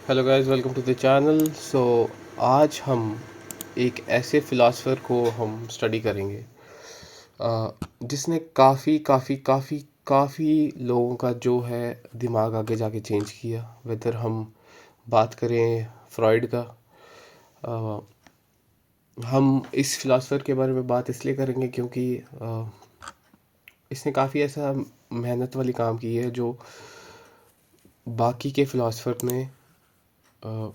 Hello guys, welcome to the channel. आज हम एक ऐसे फ़िलासफ़र को हम स्टडी करेंगे जिसने काफ़ी काफ़ी काफ़ी काफ़ी लोगों का जो है दिमाग आगे जाके चेंज किया। वेदर हम बात करें फ्रॉइड का, अ, हम इस फ़िलासफ़र के बारे में बात इसलिए करेंगे क्योंकि इसने काफ़ी ऐसा मेहनत वाली काम की है जो बाकी के फ़िलासफ़र ने अ,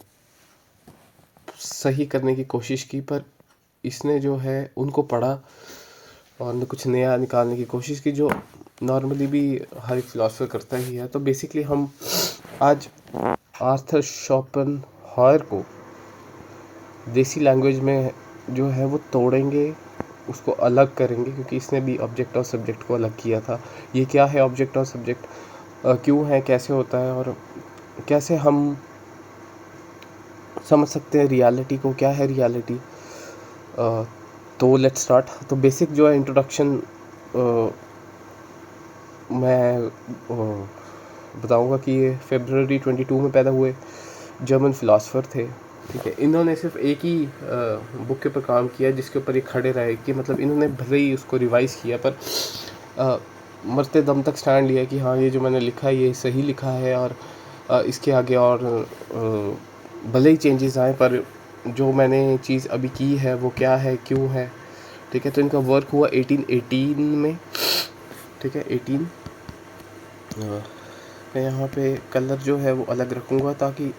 सही करने की कोशिश की, पर इसने जो है उनको पढ़ा और कुछ नया निकालने की कोशिश की, जो नॉर्मली भी हर एक फ़िलासफ़र करता ही है। तो बेसिकली हम आज आर्थर शोपेनहावर को देसी लैंग्वेज में जो है वो तोड़ेंगे, उसको अलग करेंगे, क्योंकि इसने भी ऑब्जेक्ट और सब्जेक्ट को अलग किया था। ये क्या है ऑब्जेक्ट और सब्जेक्ट, क्यों है, कैसे होता है, और कैसे हम समझ सकते हैं रियलिटी को, क्या है रियलिटी। तो लेट्स स्टार्ट। तो बेसिक जो है इंट्रोडक्शन मैं बताऊंगा कि ये फरवरी 22 में पैदा हुए जर्मन फ़िलासफ़र थे। ठीक है, इन्होंने सिर्फ एक ही बुक के ऊपर काम किया जिसके ऊपर ये खड़े रहे, कि मतलब इन्होंने भले ही उसको रिवाइज़ किया, पर अ, मरते दम तक स्टैंड लिया कि हाँ, ये जो मैंने लिखा है ये सही लिखा है, और इसके आगे और भले ही चेंजेस आए, पर जो मैंने चीज़ अभी की है वो क्या है, क्यों है। ठीक है, तो इनका वर्क हुआ 1818 में। ठीक है, 18। मैं यहाँ पे कलर जो है वो अलग रखूँगा ताकि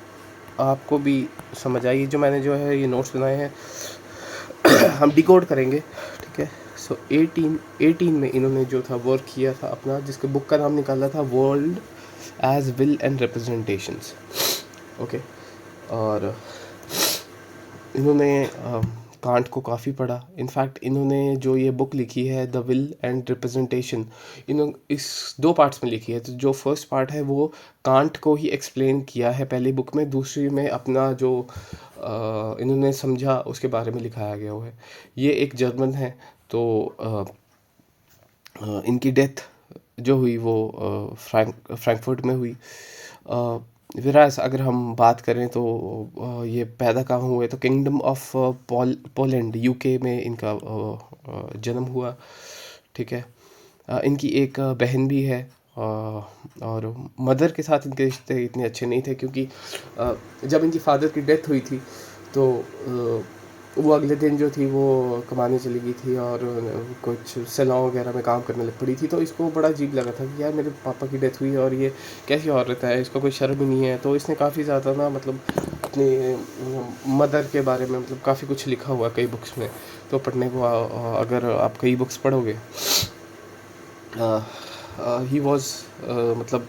आपको भी समझ आए। जो मैंने जो है ये नोट्स बनाए हैं हम डिकोड करेंगे। ठीक है, सो 1818 में इन्होंने जो था वर्क किया था अपना, जिसके बुक का नाम निकाला था world as will and representations. Okay, और इन्होंने कांट को काफ़ी पढ़ा। इनफैक्ट इन्होंने जो ये बुक लिखी है द विल एंड रिप्रेजेंटेशन, इन्होंने इस दो पार्ट्स में लिखी है। तो जो फर्स्ट पार्ट है वो कांट को ही एक्सप्लेन किया है पहली बुक में, दूसरी में अपना जो इन्होंने समझा उसके बारे में लिखाया गया हुआ है। ये एक जर्मन है। तो इनकी डेथ जो हुई वो फ्रैंकफर्ट में हुई। विरास अगर हम बात करें तो ये पैदा कहाँ हुए, तो किंगडम ऑफ पोलैंड, यूके में इनका जन्म हुआ। ठीक है, इनकी एक बहन भी है, और मदर के साथ इनके रिश्ते इतने अच्छे नहीं थे, क्योंकि जब इनकी फादर की डेथ हुई थी तो वो अगले दिन जो थी वो कमाने चली गई थी और कुछ सैलून वगैरह में काम करने लग पड़ी थी। तो इसको बड़ा अजीब लगा था कि यार मेरे पापा की डेथ हुई और ये कैसी औरत है, इसका कोई शर्म ही नहीं है। तो इसने काफ़ी ज़्यादा ना, मतलब अपनी मदर के बारे में मतलब काफ़ी कुछ लिखा हुआ है कई बुक्स में। तो पढ़ने को अगर आप कई बुक्स पढ़ोगे, ही वॉज मतलब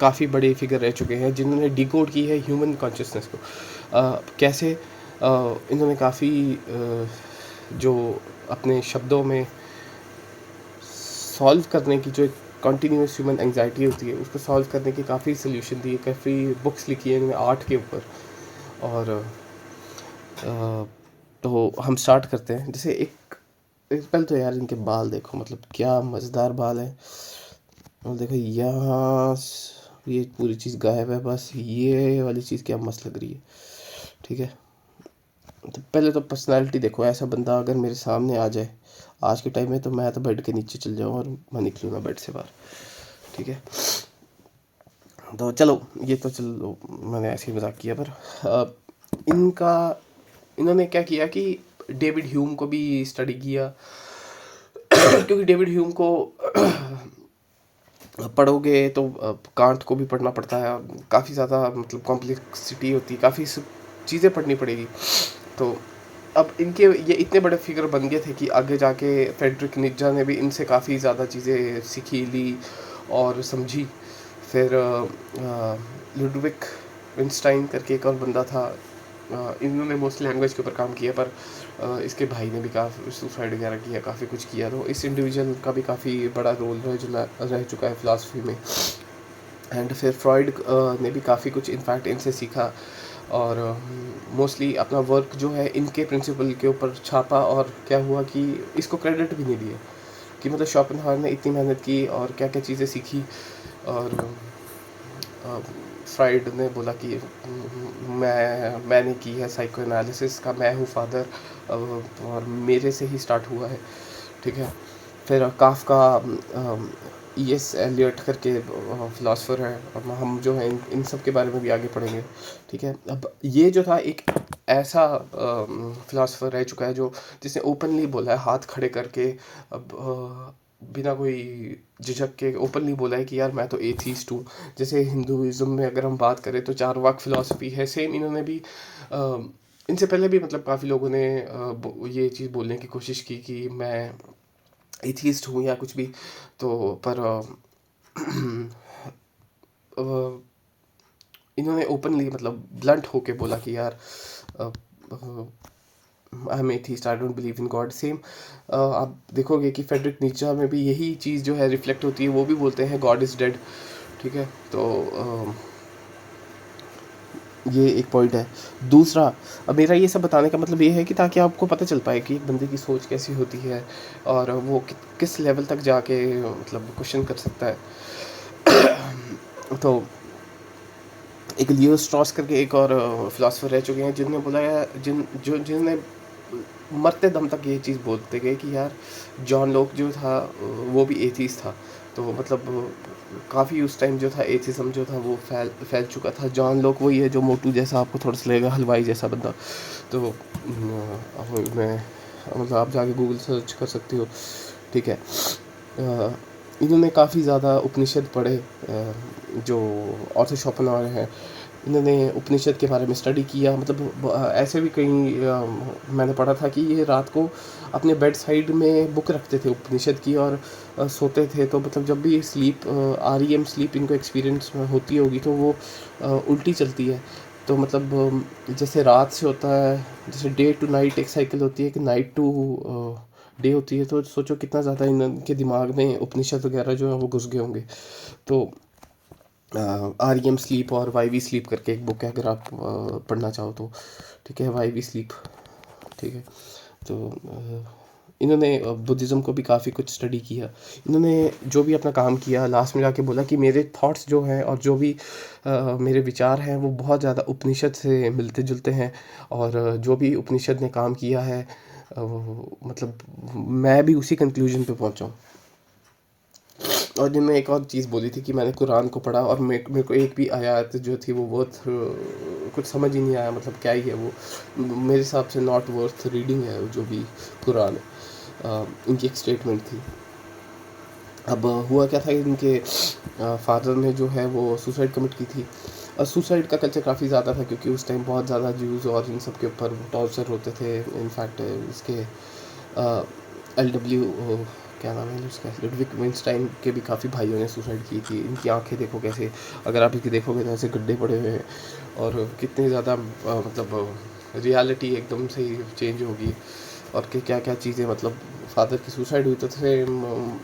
काफ़ी बड़े फिगर रह चुके हैं जिन्होंने डिकोड की है ह्यूमन कॉन्शियसनेस को। कैसे इन्होंने काफ़ी जो अपने शब्दों में सॉल्व करने की, जो एक कॉन्टीन्यूस ह्यूमन एंग्जाइटी होती है, उसको सॉल्व करने की काफ़ी सोल्यूशन दी है, काफ़ी बुक्स लिखी है इन्होंने आर्ट के ऊपर। और तो हम स्टार्ट करते हैं। जैसे पहले तो यार इनके बाल देखो, मतलब क्या मज़ेदार बाल है। और देखो यहाँ ये पूरी चीज़ गायब है, बस ये वाली चीज़ क्या मस्त लग रही है। ठीक है, तो पहले तो पर्सनालिटी देखो। ऐसा बंदा अगर मेरे सामने आ जाए आज के टाइम में, तो मैं तो बेड के नीचे चल जाऊँ और मैं निकलूँ ना बेड से बाहर। ठीक है, तो चलो ये तो चलो मैंने ऐसे ही मजाक किया, पर इनका इन्होंने क्या किया कि डेविड ह्यूम को भी स्टडी किया। क्योंकि डेविड ह्यूम को पढ़ोगे तो कांट को भी पढ़ना पड़ता है, काफ़ी ज़्यादा मतलब कॉम्प्लेक्सिटी होती है, काफ़ी चीज़ें पढ़नी पड़ेगी। तो अब इनके ये इतने बड़े फिगर बन गए थे कि आगे जाके फ्रेडरिक निज्जा ने भी इनसे काफ़ी ज़्यादा चीज़ें सीखी ली और समझी। फिर लुडविक विंस्टाइन करके एक और बंदा था, इन्होंने मोस्टली लैंग्वेज के ऊपर काम किया, पर इसके भाई ने भी काफ़ी सुसाइड वगैरह किया, काफ़ी कुछ किया। तो इस इंडिविजुअल का भी काफ़ी बड़ा रोल रह चुका है फ़िलासफ़ी में। एंड फिर फ्रॉइड ने भी काफ़ी कुछ इनफैक्ट इनसे सीखा, और मोस्टली अपना वर्क जो है इनके प्रिंसिपल के ऊपर छापा। और क्या हुआ कि इसको क्रेडिट भी नहीं दिया कि मतलब शोपेनहावर ने इतनी मेहनत की और क्या क्या चीज़ें सीखी। और फ्राइड ने बोला कि मैंने की है साइको एनालिसिस का, मैं हूँ फादर, और मेरे से ही स्टार्ट हुआ है। ठीक है। फिर काफ्का, E.S. एलियट करके फ़िलासफ़र है, और हम जो हैं इन सब के बारे में भी आगे पढ़ेंगे। ठीक है। अब ये जो था एक ऐसा फ़िलासफ़र रह चुका है जो जिसने ओपनली बोला है, हाथ खड़े करके, अब बिना कोई झिझक के ओपनली बोला है कि यार मैं तो एथीस्ट हूँ। जैसे हिंदुइज्म में अगर हम बात करें तो चारवाक फ़िलासफ़ी है, सेम इन्होंने भी इनसे पहले भी मतलब काफ़ी लोगों ने ये चीज़ बोलने की कोशिश की कि मैं एथियस्ट हूँ या कुछ भी। तो पर अ, इन्होंने ओपनली मतलब ब्लंट होके बोला कि यार I am atheist, I don't believe in God. Same आप देखोगे कि फेडरिक नीचा में भी यही चीज़ जो है रिफ्लेक्ट होती है, वो भी बोलते हैं गॉड इज़ डेड। ठीक है। तो ये एक पॉइंट है। दूसरा, अब मेरा ये सब बताने का मतलब ये है कि ताकि आपको पता चल पाए कि एक बंदे की सोच कैसी होती है, और वो किस लेवल तक जाके मतलब क्वेश्चन कर सकता है। तो एक लियो स्ट्रॉस करके एक और फिलासफर रह चुके हैं जिन्होंने बोला है, जिन्होंने मरते दम तक ये चीज़ बोलते गए कि यार जॉन लॉक जो था वो भी एथीस्ट था। तो मतलब काफ़ी उस टाइम जो था एथिज्म जो था वो फैल फैल चुका था। जॉन लॉक वही है जो मोटू जैसा आपको थोड़ा सा लगेगा, हलवाई जैसा बंदा। तो अब मैं मतलब आप जाके गूगल सर्च कर सकती हो। ठीक है। इन्होंने काफ़ी ज़्यादा उपनिषद पढ़े, जो ऑर्थर शोपेनहावर हैं, इन्होंने उपनिषद के बारे में स्टडी किया। मतलब ऐसे भी कहीं मैंने पढ़ा था कि ये रात को अपने बेड साइड में बुक रखते थे उपनिषद की, और सोते थे। तो मतलब जब भी स्लीप REM स्लीप इनको एक्सपीरियंस होती होगी तो वो उल्टी चलती है। तो मतलब जैसे रात से होता है, जैसे डे टू नाइट एक साइकिल होती है कि नाइट टू डे होती है, तो सोचो कितना ज़्यादा इनके दिमाग में उपनिषद वगैरह जो है वो घुस गए होंगे। तो REM स्लीप और YV स्लीप करके एक बुक है, अगर आप पढ़ना चाहो तो। ठीक है, YV स्लीप। ठीक है। तो इन्होंने बुद्धिज़्म को भी काफ़ी कुछ स्टडी किया। इन्होंने जो भी अपना काम किया लास्ट में जाके बोला कि मेरे थॉट्स जो हैं और जो भी मेरे विचार हैं वो बहुत ज़्यादा उपनिषद से मिलते जुलते हैं, और जो भी उपनिषद ने काम किया है मतलब मैं भी उसी कंक्लूजन पे पहुंचा हूँ। और दिन में एक और चीज़ बोली थी कि मैंने कुरान को पढ़ा, और मेरे को एक भी आयत जो थी वो बहुत कुछ समझ ही नहीं आया, मतलब क्या ही है वो, मेरे हिसाब से नॉट वर्थ रीडिंग है वो जो भी कुरान है। इनकी एक स्टेटमेंट थी। अब हुआ क्या था कि इनके फादर ने जो है वो सुसाइड कमिट की थी। और सुसाइड का कल्चर काफ़ी ज़्यादा था क्योंकि उस टाइम बहुत ज़्यादा ज्यूज़ और इन सब के ऊपर टॉर्चर होते थे। इनफैक्ट इसके LW क्या नाम है उसका, लुडविग विंस्टाइन के भी काफ़ी भाइयों ने सुसाइड की थी। इनकी आंखें देखो कैसे, अगर आप इसकी देखोगे तो ऐसे गड्ढे पड़े हुए हैं, और कितनी ज़्यादा मतलब रियलिटी एकदम से ही चेंज होगी, और क्या क्या चीज़ें मतलब फादर की सुसाइड हुई तो फिर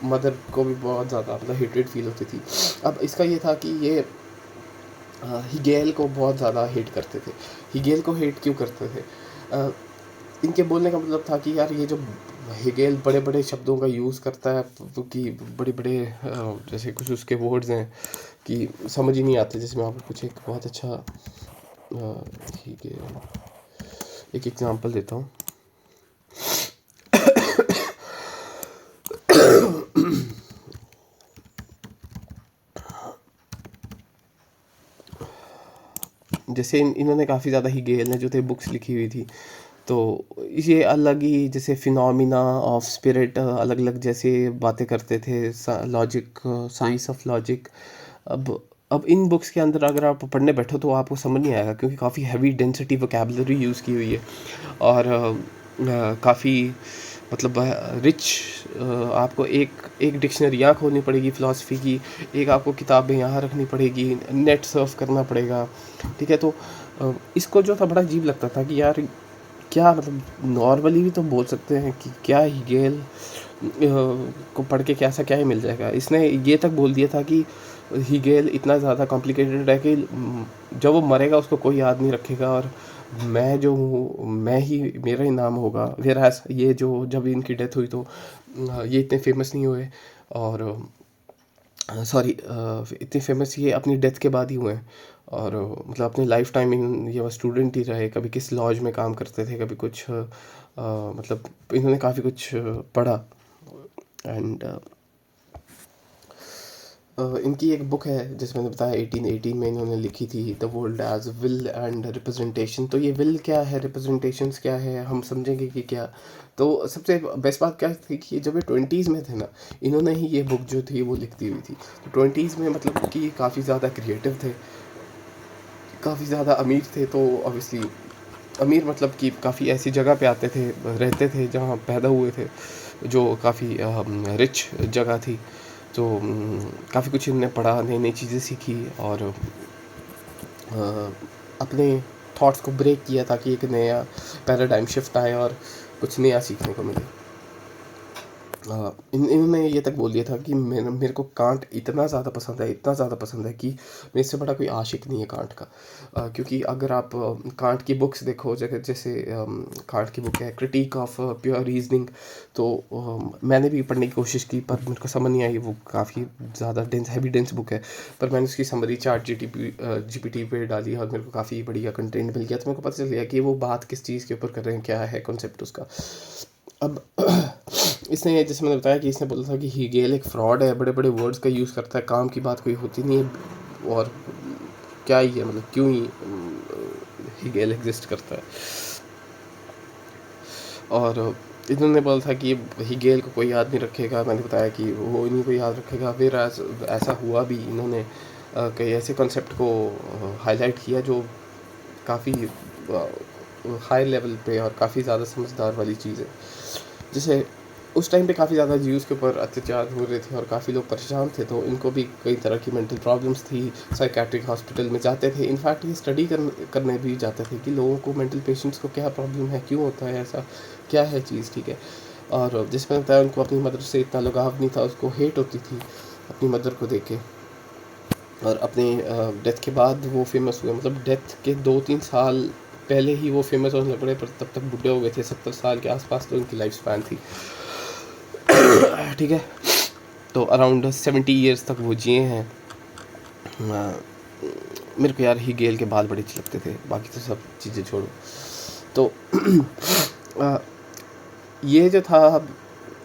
मदर को भी बहुत ज़्यादा मतलब हेट्रेड फील होती थी। अब इसका ये था कि ये हिगेल को बहुत ज़्यादा हेट करते थे। हिगेल को हेट क्यों करते थे? अ, इनके बोलने का मतलब था कि यार ये जो हिगेल बड़े बड़े शब्दों का यूज़ करता है, कि बड़े बड़े जैसे कुछ उसके वर्ड्स हैं कि समझ ही नहीं आते। जैसे मैं आपको कुछ एक बहुत अच्छा हिगेल एक एग्जांपल देता हूँ। जैसे इन्होंने काफ़ी ज़्यादा हिगेल ने जो थे बुक्स लिखी हुई थी। तो ये अलग ही जैसे फिनोमिना ऑफ स्पिरिट अलग अलग जैसे बातें करते थे, लॉजिक, साइंस ऑफ लॉजिक। अब इन बुक्स के अंदर अगर आप पढ़ने बैठो तो आपको समझ नहीं आएगा क्योंकि काफ़ी हैवी डेंसिटी वोकेबलरी यूज़ की हुई है, और काफ़ी मतलब रिच। आपको एक एक डिक्शनरी यहाँ खोलनी पड़ेगी फ़िलासफ़ी की, एक आपको किताबें यहाँ रखनी पड़ेगी, नेट सर्फ करना पड़ेगा। ठीक है। तो इसको जो था बड़ा अजीब लगता था कि यार क्या मतलब नॉर्मली भी तो बोल सकते हैं कि क्या हिगेल को पढ़ के कैसा क्या ही मिल जाएगा। इसने ये तक बोल दिया था कि हिगेल इतना ज़्यादा कॉम्प्लिकेटेड है कि जब वो मरेगा उसको कोई याद नहीं रखेगा, और मैं जो हूँ मैं ही, मेरा ही नाम होगा। वेराज ये जो जब इनकी डेथ हुई तो ये इतने फेमस नहीं हुए, और सॉरी इतने फेमस ये अपनी डेथ के बाद ही हुए हैं। और मतलब अपनी लाइफ टाइम ये वो स्टूडेंट ही रहे, कभी किस लॉज में काम करते थे, कभी कुछ मतलब इन्होंने काफ़ी कुछ पढ़ा। एंड इनकी एक बुक है जिसमें मैंने बताया 1818 में इन्होंने लिखी थी, the world as will and representation. तो ये विल क्या है, रिप्रेजेंटेशंस क्या है, हम समझेंगे कि क्या। तो सबसे बेस्ट बात क्या थी कि जब ये ट्वेंटीज़ में थे ना, इन्होंने ही ये बुक जो थी वो लिख दी हुई थी। तो ट्वेंटीज़ में मतलब कि काफ़ी ज़्यादा क्रिएटिव थे, काफ़ी ज़्यादा अमीर थे। तो ऑब्वियसली अमीर मतलब कि काफ़ी ऐसी जगह पे आते थे, रहते थे जहाँ पैदा हुए थे, जो काफ़ी रिच जगह थी। तो काफ़ी कुछ इन्होंने पढ़ा, नई नई चीज़ें सीखी और अपने थॉट्स को ब्रेक किया ताकि एक नया पैराडाइम शिफ्ट आए और कुछ नया सीखने को मिले। इन्होंने ये तक बोल दिया था कि मेरे को कांट इतना ज़्यादा पसंद है, इतना ज़्यादा पसंद है कि मेरे से बड़ा कोई आशिक नहीं है कांट का। क्योंकि अगर आप कांट की बुक्स देखो, जगह जैसे कांट की बुक है क्रिटिक ऑफ प्योर रीजनिंग, तो मैंने भी पढ़ने की कोशिश की पर मेरे को समझ नहीं आई, वो काफ़ी ज़्यादा डेंस हैवी डेंस बुक है। पर मैंने उसकी समरी चार्ट जीपीटी पे डाली और मेरे को काफ़ी बढ़िया कंटेंट मिल गया, तो मेरे को पता चल गया कि वो बात किस चीज़ के ऊपर कर रहे हैं, क्या है कॉन्सेप्ट उसका। अब इसने जैसे मैंने बताया कि इसने बोला था कि हीगेल एक फ्रॉड है, बड़े बड़े वर्ड्स का यूज़ करता है, काम की बात कोई होती नहीं है, और क्या ही है मतलब क्यों ही हीगेल एग्जिस्ट करता है। और इन्होंने बोला था कि हीगेल को कोई याद नहीं रखेगा, मैंने बताया कि वो इन्हीं को याद रखेगा। फिर ऐसा हुआ भी, इन्होंने कई ऐसे कॉन्सेप्ट को हाईलाइट किया जो काफ़ी हाई लेवल पे और काफ़ी ज़्यादा समझदार वाली चीज़ है। जैसे उस टाइम पे काफ़ी ज़्यादा ज्यूज़ के ऊपर अत्याचार हो रहे थे और काफ़ी लोग परेशान थे, तो इनको भी कई तरह की मेंटल प्रॉब्लम्स थी। साइकेट्रिक हॉस्पिटल में जाते थे, इनफैक्ट ये स्टडी करने भी जाते थे कि लोगों को, मेंटल पेशेंट्स को क्या प्रॉब्लम है, क्यों होता है ऐसा, क्या है चीज़, ठीक है। और जिसमें बताया उनको अपनी मदर से इतना लगाव नहीं था, उसको हेट होती थी अपनी मदर को देख के। और अपने डेथ के बाद वो फेमस हुए, मतलब डेथ के 2-3 साल पहले ही वो फेमस होने लगे, पर तब तक बूढ़े हो गए थे, 70 साल के आसपास तो उनकी लाइफ स्पैन थी। ठीक है, तो अराउंड 70 ईयर्स तक वो जिए हैं। मेरे को यार ही गेल के बाल बड़े अच्छे लगते थे, बाकी तो सब चीज़ें छोड़ो। तो ये जो था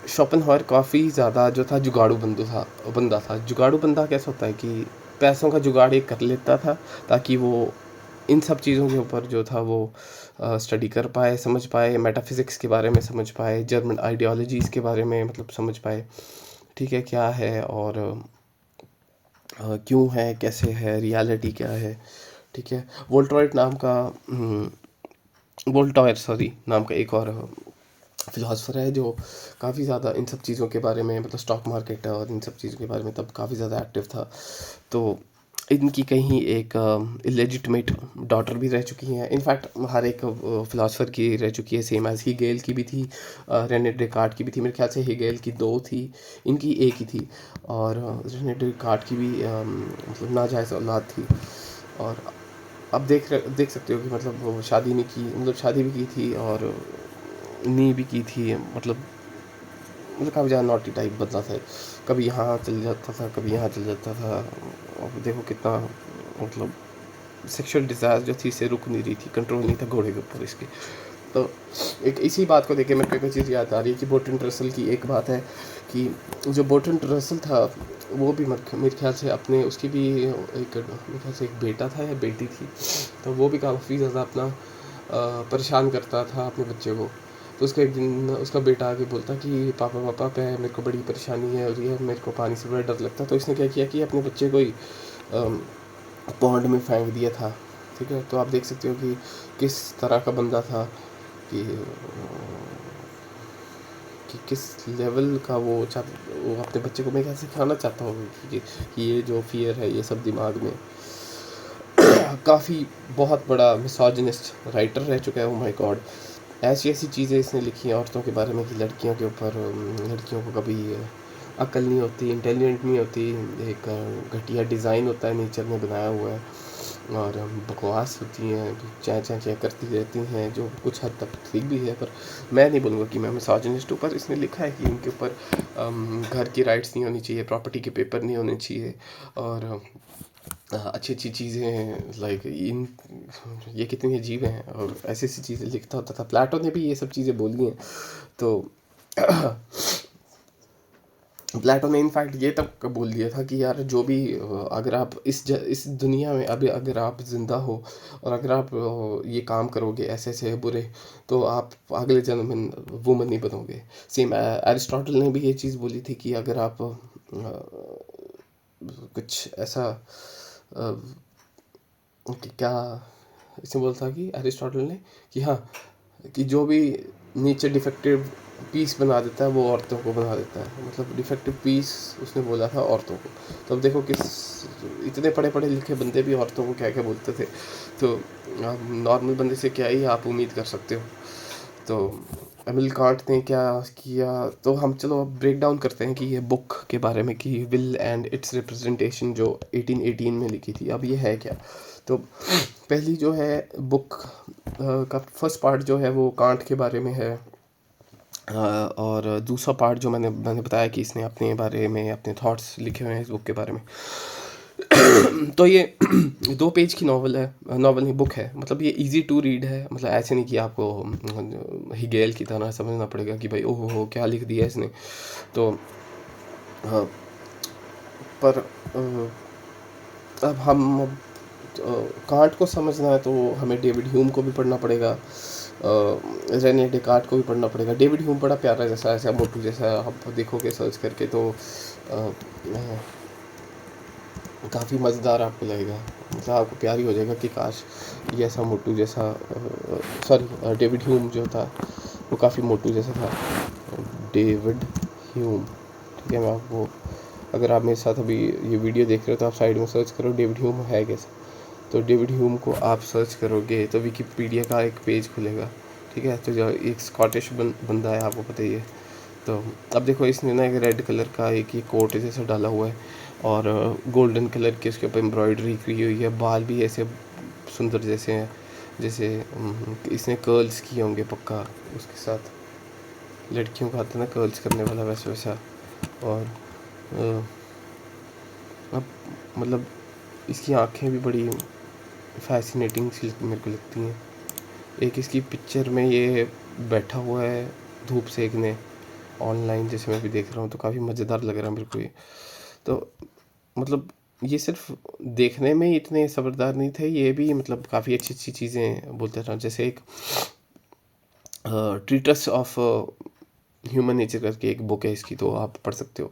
शोपेनहावर काफ़ी ज़्यादा जो था जुगाड़ू बंदा था। जुगाड़ू बंदा कैसा होता है कि पैसों का जुगाड़ ये कर लेता था ताकि वो इन सब चीज़ों के ऊपर जो था वो स्टडी कर पाए, समझ पाए, मेटाफिज़िक्स के बारे में समझ पाए, जर्मन आइडियोलॉजीज़ के बारे में मतलब समझ पाए, ठीक है, क्या है और क्यों है, कैसे है, रियलिटी क्या है, ठीक है। वोल्टायर सॉरी नाम का एक और फिलोसफर है जो काफ़ी ज़्यादा इन सब चीज़ों के बारे में, मतलब स्टॉक मार्केट और इन सब चीज़ों के बारे में तब काफ़ी ज़्यादा एक्टिव था। तो इनकी कहीं एक इलेजिटमेट डॉटर भी रह चुकी हैं, इनफैक्ट हर एक फिलोसफर की रह चुकी है, सेम एज हीगेल की भी थी, रेने डेकार्ट की भी थी। मेरे ख्याल से हीगेल की 2 थी, इनकी एक ही थी। और रेने डेकार्ट की भी मतलब नाजायज़ औलाद थी। और अब देख सकते हो कि मतलब वो शादी नहीं की, मतलब शादी भी की थी और नी भी की थी, मतलब काफ़ी ज़्यादा नॉटी टाइप बदला था। कभी यहाँ चल जाता था, कभी यहाँ चल जाता था। और देखो कितना मतलब सेक्सुअल डिज़ायर जो थी इसे रुक नहीं रही थी, कंट्रोल नहीं था घोड़े के ऊपर इसके। तो एक इसी बात को देख के मेरे को एक चीज़ याद आ रही है कि बर्ट्रैंड रसल की एक बात है कि जो बर्ट्रैंड रसल था वो भी मेरे ख्याल से अपने, उसकी भी एक, मेरे ख्याल से एक बेटा था या बेटी थी, तो वो भी काफ़ी ज़्यादा अपना परेशान करता था अपने बच्चे को। तो उसका एक दिन उसका बेटा आके बोलता कि पापा पापा मेरे को बड़ी परेशानी है और ये मेरे को पानी से बड़ा डर लगता है। तो इसने क्या किया कि अपने बच्चे को ही पॉन्ड में फेंक दिया था, ठीक है। तो आप देख सकते हो कि किस तरह का बंदा था, कि किस लेवल का वो अपने बच्चे को, मैं क्या सिखाना चाहता हूँ कि ये जो फियर है ये सब दिमाग में। काफ़ी बहुत बड़ा मिसोजिनिस्ट राइटर रह चुका है, ओ माय गॉड। ऐसी ऐसी चीज़ें इसने लिखी हैं औरतों के बारे में कि लड़कियों के ऊपर, लड़कियों को कभी अक्ल नहीं होती, इंटेलिजेंट नहीं होती, एक घटिया डिज़ाइन होता है नेचर ने बनाया हुआ है, और बकवास होती हैं, चैं चैं चैं करती रहती हैं, जो कुछ हद तक ठीक भी है। पर मैं नहीं बोलूँगा कि मैं मिसोजिनिस्ट हूँ, पर इसने लिखा है कि उनके ऊपर घर की राइट्स नहीं होनी चाहिए, प्रॉपर्टी के पेपर नहीं होने चाहिए, और अच्छी-अच्छी चीज़ें लाइक इन ये कितनी अजीब हैं और ऐसी-ऐसी चीज़ें लिखता होता था। प्लेटो ने भी ये सब चीज़ें बोली हैं। तो प्लेटो ने इनफैक्ट ये तक बोल दिया था कि यार जो भी अगर आप इस दुनिया में अभी अगर आप ज़िंदा हो और अगर आप ये काम करोगे ऐसे-ऐसे बुरे, तो आप अगले जन्म में वुमन नहीं बनोगे। सेम एरिस्टोटल ने भी ये चीज़ बोली थी कि अगर आप कुछ ऐसा अ, कि क्या इसमें बोलता कि एरिस्टोटल ने कि हाँ, कि जो भी नेचर डिफेक्टिव पीस बना देता है वो औरतों को बना देता है, मतलब डिफेक्टिव पीस उसने बोला था औरतों को। तो अब देखो किस इतने पढ़े पढ़े लिखे बंदे भी औरतों को क्या क्या बोलते थे। तो आप नॉर्मल बंदे से क्या ही आप उम्मीद कर सकते हो। तो एमिल कांट ने क्या किया, तो हम चलो अब ब्रेक डाउन करते हैं कि ये बुक के बारे में कि विल एंड इट्स रिप्रेजेंटेशन जो 1818 में लिखी थी, अब ये है क्या। तो पहली जो है बुक का फर्स्ट पार्ट जो है वो कांट के बारे में है। और दूसरा पार्ट जो मैंने बताया कि इसने अपने बारे में अपने थॉट्स लिखे हुए हैं इस बुक के बारे में। तो ये 2 पेज की नॉवल है, नॉवल नहीं बुक है, मतलब ये इजी टू रीड है, मतलब ऐसे नहीं कि आपको हिगेल की तरह समझना पड़ेगा कि भाई ओहो हो क्या लिख दिया इसने। तो हाँ, पर अब हम कांट को समझना है तो हमें डेविड ह्यूम को भी पढ़ना पड़ेगा, रेने डेकार्ट को भी पढ़ना पड़ेगा। डेविड ह्यूम बड़ा प्यारा जैसा ऐसा मोटू जैसा आप देखोगे सर्च करके, तो काफ़ी मज़ेदार आपको लगेगा, मतलब आपको प्यार ही हो जाएगा कि काश ये ऐसा मोटू जैसा, सॉरी डेविड ह्यूम जो था वो काफ़ी मोटू जैसा था। डेविड ह्यूम, ठीक है। मैं आपको, अगर आप मेरे साथ अभी ये वीडियो देख रहे हो तो आप साइड में सर्च करो डेविड ह्यूम है कैसा। तो डेविड ह्यूम को आप सर्च करोगे तो विकिपीडिया का एक पेज खुलेगा, ठीक है। तो जो एक स्कॉटिश बंदा है, आपको पता ही है। तो अब देखो इसने ना एक रेड कलर का एक ये कोट जैसा डाला हुआ है और गोल्डन कलर की उसके ऊपर एम्ब्रॉयडरी की हुई है, बाल भी ऐसे सुंदर जैसे हैं, जैसे इसने कर्ल्स किए होंगे पक्का उसके साथ, लड़कियों का आता है ना कर्ल्स करने वाला वैसा वैसा। और अब मतलब इसकी आँखें भी बड़ी फैसिनेटिंग सी मेरे को लगती हैं। एक इसकी पिक्चर में ये बैठा हुआ है धूप सेकने ऑनलाइन, जैसे मैं भी देख रहा हूँ, तो काफ़ी मज़ेदार लग रहा है मेरे को ये। तो मतलब ये सिर्फ देखने में ही इतने ज़बरदार नहीं थे, ये भी मतलब काफ़ी अच्छी अच्छी चीज़ें बोलते रहा, जैसे एक ट्रीटस ऑफ ह्यूमन नेचर करके एक बुक है इसकी, तो आप पढ़ सकते हो।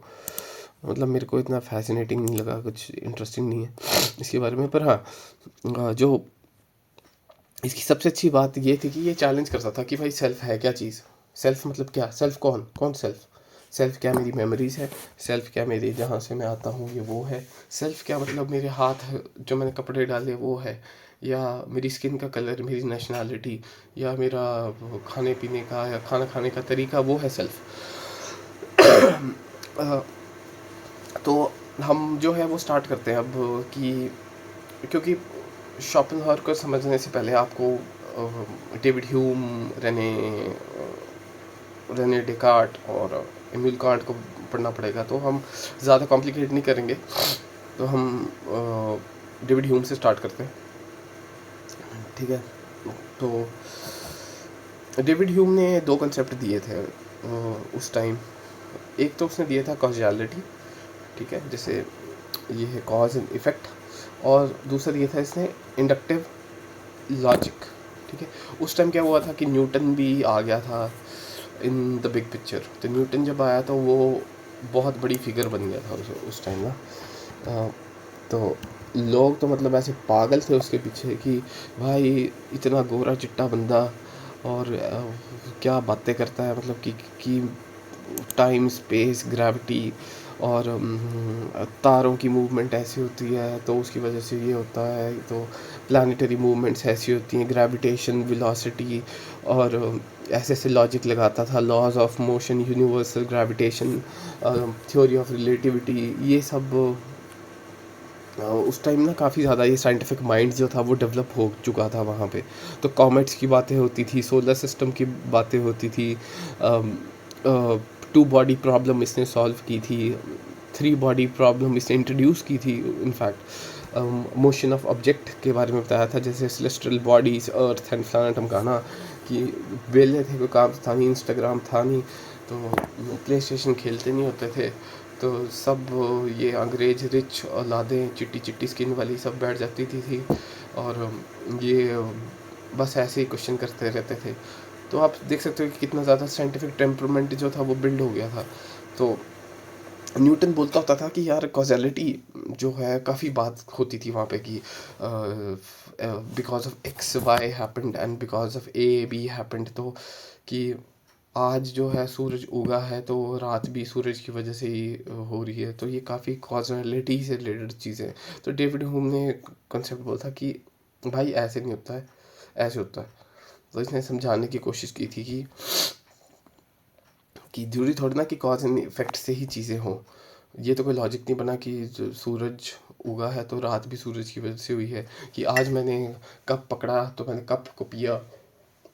मतलब मेरे को इतना फैसिनेटिंग नहीं लगा, कुछ इंटरेस्टिंग नहीं है इसके बारे में। पर हाँ, जो इसकी सबसे अच्छी बात ये थी कि ये चैलेंज करता था कि भाई सेल्फ है क्या चीज़, सेल्फ मतलब क्या, सेल्फ कौन कौन सेल्फ, सेल्फ क्या मेरी मेमोरीज़ है, सेल्फ क्या मेरे जहाँ से मैं आता हूँ ये वो है, सेल्फ क्या मतलब मेरे हाथ जो मैंने कपड़े डाले वो है, या मेरी स्किन का कलर, मेरी नेशनैलिटी, या मेरा खाने पीने का या खाना खाने का तरीका, वो है सेल्फ। तो हम जो है वो स्टार्ट करते हैं अब कि, क्योंकि शॉपेनहावर को समझने से पहले आपको David Hume, Rene Rene Descartes और इमैनुअल कांट को पढ़ना पड़ेगा। तो हम ज़्यादा कॉम्प्लिकेट नहीं करेंगे, तो हम डेविड ह्यूम से स्टार्ट करते हैं, ठीक है। तो डेविड ह्यूम ने 2 कंसेप्ट दिए थे उस टाइम। एक तो उसने दिया था कॉजियलिटी, ठीक है, जैसे ये है कॉज एंड इफ़ेक्ट, और दूसरा दिया था इसने इंडक्टिव लॉजिक, ठीक है। उस टाइम क्या हुआ था कि न्यूटन भी आ गया था इन द बिग पिक्चर। तो न्यूटन जब आया तो वो बहुत बड़ी फिगर बन गया था उस टाइम ना। तो लोग तो मतलब ऐसे पागल थे उसके पीछे कि भाई इतना गोरा चिट्टा बंदा और क्या बातें करता है, मतलब कि टाइम स्पेस ग्रेविटी और तारों की मूवमेंट ऐसी होती है तो उसकी वजह से ये होता है, तो प्लानिटरी मूवमेंट्स ऐसी होती हैं, ग्रेविटेशन, वेलोसिटी, और ऐसे ऐसे लॉजिक लगाता था, laws of motion, universal gravitation, theory of relativity, ये सब उस टाइम ना काफ़ी ज़्यादा ये साइंटिफिक माइंड जो था वो डेवलप हो चुका था वहाँ पे। तो कॉमेट्स की बातें होती थी, सोलर सिस्टम की बातें होती थी, 2 बॉडी प्रॉब्लम इसने सॉल्व की थी, 3 बॉडी प्रॉब्लम इसने इंट्रोड्यूस की थी इनफैक्ट। मोशन ऑफ ऑब्जेक्ट के बारे में बताया था, जैसे celestial bodies, earth and planet. हम कहा ना कि वेले थे, कोई काम था नहीं, इंस्टाग्राम था नहीं, तो प्ले स्टेशन खेलते नहीं होते थे, तो सब ये अंग्रेज रिच औलादें चिट्टी चिट्टी स्किन वाली सब बैठ जाती थी और ये बस ऐसे ही क्वेश्चन करते रहते थे। तो आप देख सकते हो कि कितना ज़्यादा साइंटिफिक टेम्परमेंट जो था वो बिल्ड हो गया था। तो न्यूटन बोलता होता था कि यार कॉजेलिटी जो है काफ़ी बात होती थी वहाँ पे कि because of X Y happened and because of A B happened, तो कि आज जो है सूरज उगा है तो रात भी सूरज की वजह से ही हो रही है। तो ये काफ़ी कॉजेलिटी से रिलेटेड चीज़ें हैं। तो डेविड ह्यूम ने कॉन्सेप्ट बोला था कि भाई ऐसे नहीं होता है, ऐसे होता है। तो इसने समझाने की कोशिश की थी कि जरूरी थोड़ी ना कि कॉज एंड इफेक्ट से ही चीज़ें हों। ये तो कोई लॉजिक नहीं बना कि जो सूरज उगा है तो रात भी सूरज की वजह से हुई है, कि आज मैंने कप पकड़ा तो मैंने कप को पिया,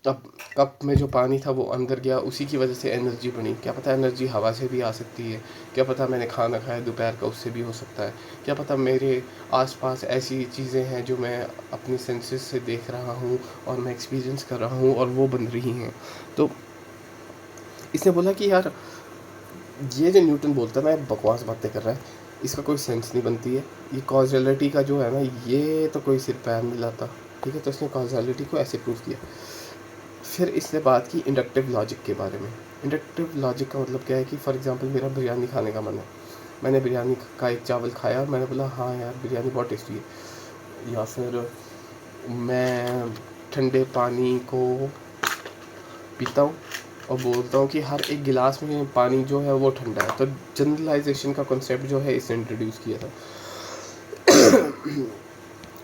तब कप में जो पानी था वो अंदर गया, उसी की वजह से एनर्जी बनी। क्या पता एनर्जी हवा से भी आ सकती है, क्या पता मैंने खाना खाया दोपहर का उससे भी हो सकता है, क्या पता मेरे आसपास ऐसी चीज़ें हैं जो मैं अपनी सेंसेस से देख रहा हूँ और मैं एक्सपीरियंस कर रहा हूँ और वो बन रही हैं। तो इसने बोला कि यार ये जो न्यूटन बोलता है ना, बकवास बातें कर रहा है, इसका कोई सेंस नहीं बनती है। ये कॉजलिटी का जो है ना, ये तो कोई सिर पैर नहीं लाता। ठीक है, तो इसने कॉजलिटी को ऐसे प्रूव किया। फिर इसने बात की इंडक्टिव लॉजिक के बारे में। इंडक्टिव लॉजिक का मतलब क्या है कि फॉर एग्जांपल मेरा बिरयानी खाने का मन है, मैंने बिरयानी का एक चावल खाया और मैंने बोला हाँ यार बिरयानी बहुत टेस्टी है। या फिर मैं ठंडे पानी को पीता हूँ और बोलता हूँ कि हर एक गिलास में पानी जो है वो ठंडा है। तो जनरलाइजेशन का कॉन्सेप्ट जो है इसने इंट्रोड्यूस किया था।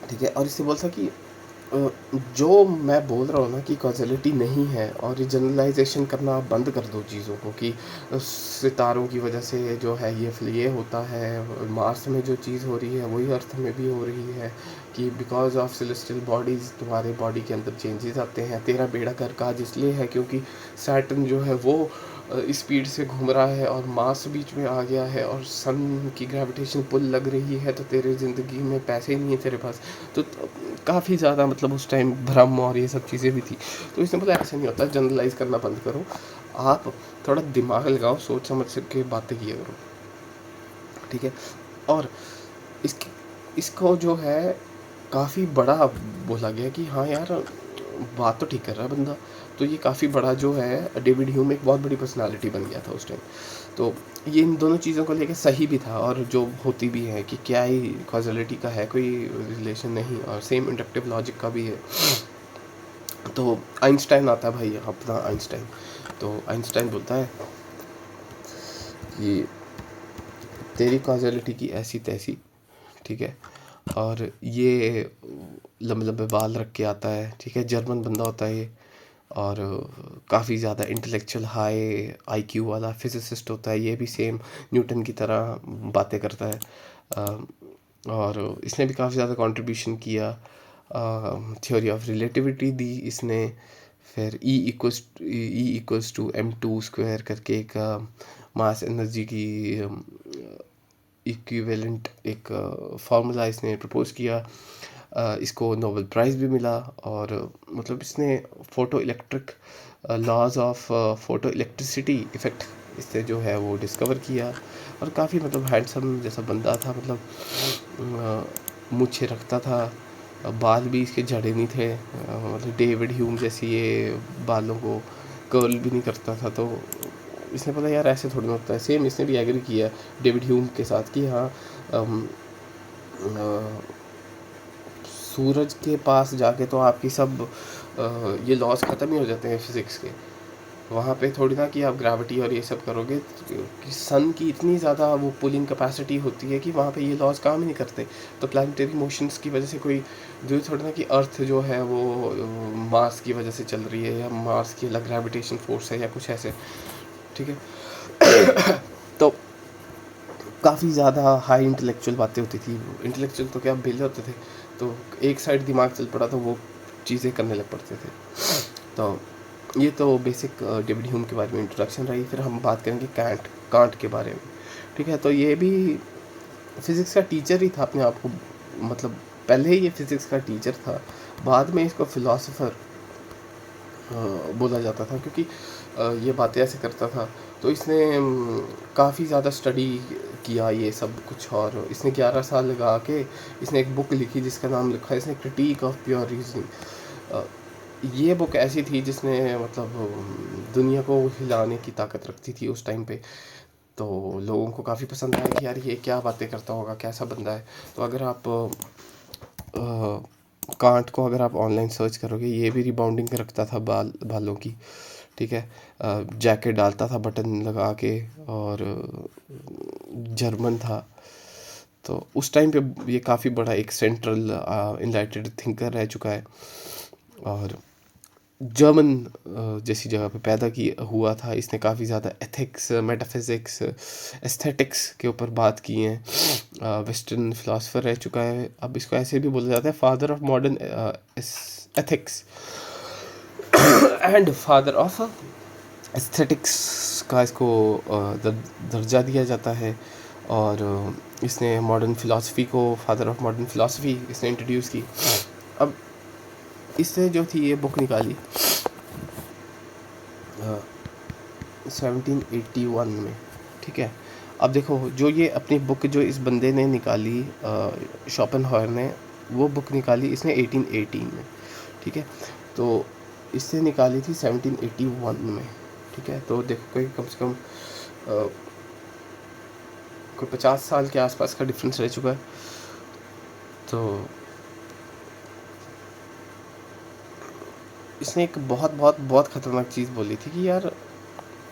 ठीक है, और इससे बोलता कि जो मैं बोल रहा हूँ ना कि कॉजलिटी नहीं है, और ये जनरलाइजेशन करना आप बंद कर दो चीज़ों को कि सितारों की वजह से जो है ये होता है, मार्स में जो चीज़ हो रही है वही अर्थ में भी हो रही है, कि बिकॉज ऑफ सेलेस्टियल बॉडीज़ तुम्हारे बॉडी के अंदर चेंजेस आते हैं। तेरा बेड़ा गर्क आज इसलिए है क्योंकि सैटर्न जो है वो स्पीड से घूम रहा है और मार्स बीच में आ गया है और सन की ग्रेविटेशन पुल लग रही है, तो तेरे ज़िंदगी में पैसे नहीं है तेरे पास। तो काफ़ी ज़्यादा मतलब उस टाइम भ्रम और ये सब चीज़ें भी थी। तो इसने बोला ऐसे नहीं होता, जनरलाइज करना बंद करो, आप थोड़ा दिमाग लगाओ, सोच समझ के बातें किया करो। ठीक है, और इसकी इसको जो है काफ़ी बड़ा बोला गया कि हाँ यार बात तो ठीक कर रहा है बंदा। तो ये काफ़ी बड़ा जो है डेविड ह्यूम एक बहुत बड़ी पर्सनालिटी बन गया था उस टाइम। तो ये इन दोनों चीज़ों को लेके सही भी था, और जो होती भी है कि क्या ही कॉजलिटी का है कोई रिलेशन नहीं, और सेम इंडक्टिव लॉजिक का भी है। तो आइंस्टाइन आता है भाई, अपना आइंस्टाइन। तो आइंस्टाइन बोलता है कि तेरी कॉजलिटी की ऐसी तैसी, ठीक है, और ये लंबे लंबे बाल रख के आता है, ठीक है, जर्मन बंदा होता है ये, और काफ़ी ज़्यादा इंटेलेक्चुअल हाई आईक्यू वाला फिजिसिस्ट होता है ये भी, सेम न्यूटन की तरह बातें करता है। और इसने भी काफ़ी ज़्यादा कंट्रीब्यूशन किया। थ्योरी ऑफ रिलेटिविटी दी इसने। फिर E=m²² करके एक मास एनर्जी की इक्विवेलेंट एक फार्मूला इसने प्रपोज किया। इसको नोबेल प्राइज़ भी मिला, और मतलब इसने photo electric laws of photo electricity effect इससे जो है वो डिस्कवर किया। और काफ़ी मतलब हैंडसम जैसा बंदा था, मतलब मूछें रखता था, बाल भी इसके झड़े नहीं थे, मतलब डेविड ह्यूम जैसी ये बालों को कर्ल भी नहीं करता था। तो इसने बोला यार ऐसे थोड़ी ना होता है। सेम इसने भी एग्री किया डेविड ह्यूम के साथ कि हाँ सूरज के पास जाके तो आपकी सब ये लॉज ख़त्म ही हो जाते हैं फिज़िक्स के। वहाँ पे थोड़ी ना कि आप ग्रेविटी और ये सब करोगे, कि सन की इतनी ज़्यादा वो पुलिंग कैपेसिटी होती है कि वहाँ पे ये लॉज काम ही नहीं करते। तो प्लानिटरी मोशंस की वजह से कोई जो थोड़ी ना कि अर्थ जो है वो मार्स की वजह से चल रही है, या मार्स की अलग ग्रेविटेशन फोर्स है या कुछ ऐसे। ठीक है। तो काफ़ी ज़्यादा हाई इंटेलेक्चुअल बातें होती थी। इंटेलेक्चुअल तो क्या बेले होते थे, तो एक साइड दिमाग चल पड़ा तो वो चीज़ें करने लग पड़ते थे। तो ये तो बेसिक डेविड ह्यूम के बारे में इंट्रोडक्शन रही। फिर हम बात करेंगे कांट के बारे में। ठीक है, तो ये भी फिज़िक्स का टीचर ही था अपने आप को मतलब पहले ही ये फिज़िक्स का टीचर था, बाद में इसको फ़िलासफ़र बोला जाता था, क्योंकि ये बातें ऐसे करता था। तो इसने काफ़ी ज़्यादा स्टडी किया ये सब कुछ, और इसने 11 साल लगा के इसने एक बुक लिखी जिसका नाम लिखा है इसने क्रिटिक ऑफ प्योर रीजनिंग। ये बुक ऐसी थी जिसने मतलब दुनिया को हिलाने की ताकत रखती थी उस टाइम पे। तो लोगों को काफ़ी पसंद आया कि यार ये क्या बातें करता होगा, कैसा बंदा है। तो अगर आप कांट को अगर आप ऑनलाइन सर्च करोगे, ये भी रिबाउंडिंग रखता था बालों की, ठीक है। जैकेट डालता था बटन लगा के, और जर्मन था। तो उस टाइम पे ये काफ़ी बड़ा एक सेंट्रल इनलाइटेड थिंकर रह चुका है, और जर्मन जैसी जगह पे पैदा की हुआ था। इसने काफ़ी ज़्यादा एथिक्स, मेटाफिज़िक्स, एस्थेटिक्स के ऊपर बात की हैं। वेस्टर्न फिलासफर रह चुका है। अब इसको ऐसे भी बोला जाता है father of modern ethics and father of aesthetics का इसको दर्जा दिया जाता है। और इसने मॉडर्न फ़िलासफ़ी को, फादर ऑफ मॉडर्न फ़िलासफ़ी इसने इंट्रोड्यूस की। अब इसने जो थी ये बुक निकाली 1781 में, ठीक है। अब देखो, जो ये अपनी बुक जो इस बंदे ने निकाली, शोपेनहावर ने, वो बुक निकाली इसने 1818 में, ठीक है। तो इससे निकाली थी 1781 में, ठीक है। तो देखो कोई कम से कम कोई 50 साल के आसपास का डिफरेंस रह चुका है। तो इसने एक बहुत बहुत बहुत ख़तरनाक चीज़ बोली थी कि यार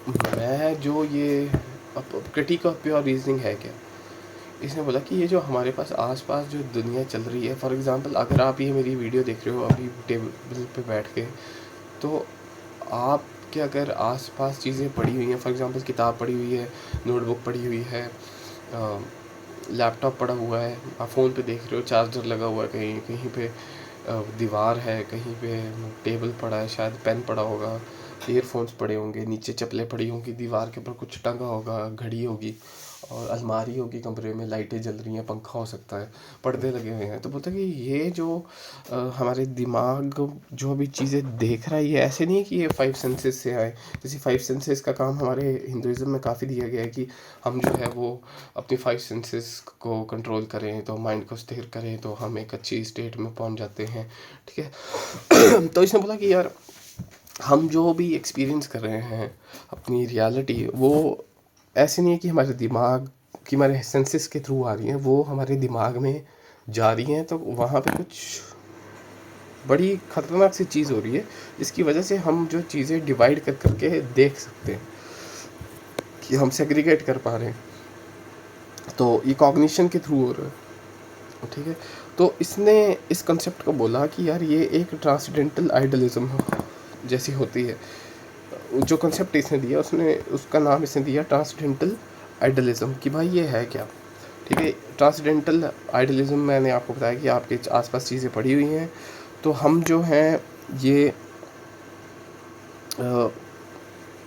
मैं जो ये क्रिटिक ऑफ प्योर रीजनिंग है क्या। इसने बोला कि ये जो हमारे पास आसपास जो दुनिया चल रही है, फॉर एग्जांपल अगर आप ये मेरी वीडियो देख रहे हो अभी टेबल पे बैठ के, तो आपके अगर आसपास चीज़ें पड़ी हुई हैं, फॉर एग्जांपल किताब पड़ी हुई है, नोटबुक पड़ी हुई है, लैपटॉप पड़ा हुआ है, आप फ़ोन पे देख रहे हो, चार्जर लगा हुआ है, कहीं कहीं पे दीवार है, कहीं पे टेबल पड़ा है, शायद पेन पड़ा होगा, ईयरफोन्स पड़े होंगे, नीचे चप्पलें पड़ी होंगी, दीवार के ऊपर कुछ टंगा होगा, घड़ी होगी, और अलमारी होगी, कमरे में लाइटें जल रही हैं, पंखा हो सकता है, पर्दे लगे हुए हैं। तो बोलते हैं कि ये जो हमारे दिमाग जो भी चीज़ें देख रहा है, ये ऐसे नहीं है कि ये 5 सेंसेस से आए। जैसे 5 सेंसेस का काम हमारे हिंदुइज़्म में काफ़ी दिया गया है कि हम जो है वो अपनी 5 सेंसेस को कंट्रोल करें, तो माइंड को स्थिर करें, तो हम एक अच्छी स्टेट में पहुंच जाते हैं, ठीक है। तो इसने बोला कि यार हम जो भी एक्सपीरियंस कर रहे हैं अपनी रियलिटी, वो ऐसे नहीं है कि हमारे दिमाग की, हमारे सेंसेस के थ्रू आ रही हैं, वो हमारे दिमाग में जा रही हैं। तो वहाँ पे कुछ बड़ी ख़तरनाक सी चीज़ हो रही है, जिसकी वजह से हम जो चीज़ें डिवाइड कर करके देख सकते हैं, कि हम सेग्रीगेट कर पा रहे हैं। तो ये कॉग्निशन के थ्रू हो रहा है, ठीक है। तो इसने इस कंसेप्ट को बोला कि यार ये एक ट्रांसडेंटल आइडलिज्म जैसी होती है। जो कंसेप्ट इसने दिया, उसने उसका नाम इसने दिया ट्रांसडेंटल आइडलिज्म, कि भाई ये है क्या, ठीक है। ट्रांसडेंटल आइडलिज्म मैंने आपको बताया कि आपके आसपास चीज़ें पड़ी हुई हैं, तो हम जो हैं ये